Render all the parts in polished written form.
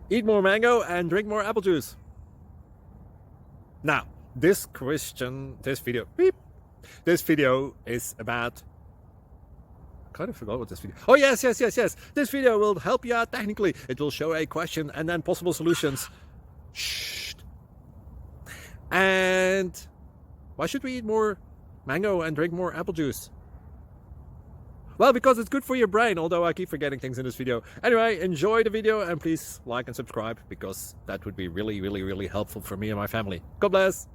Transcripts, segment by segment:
Eat more mango and drink more apple juice. Now, this video is about... I kind of forgot what this video... Oh, yes. This video will help you out technically. It will show a question and then possible solutions. Shh. And why should we eat more mango and drink more apple juice? Well, because it's good for your brain, although I keep forgetting things in this video. Anyway, enjoy the video and please like and subscribe, because that would be really helpful for me and my family. God bless!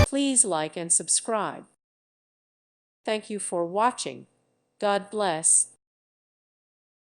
Please like and subscribe. Thank you for watching. God bless.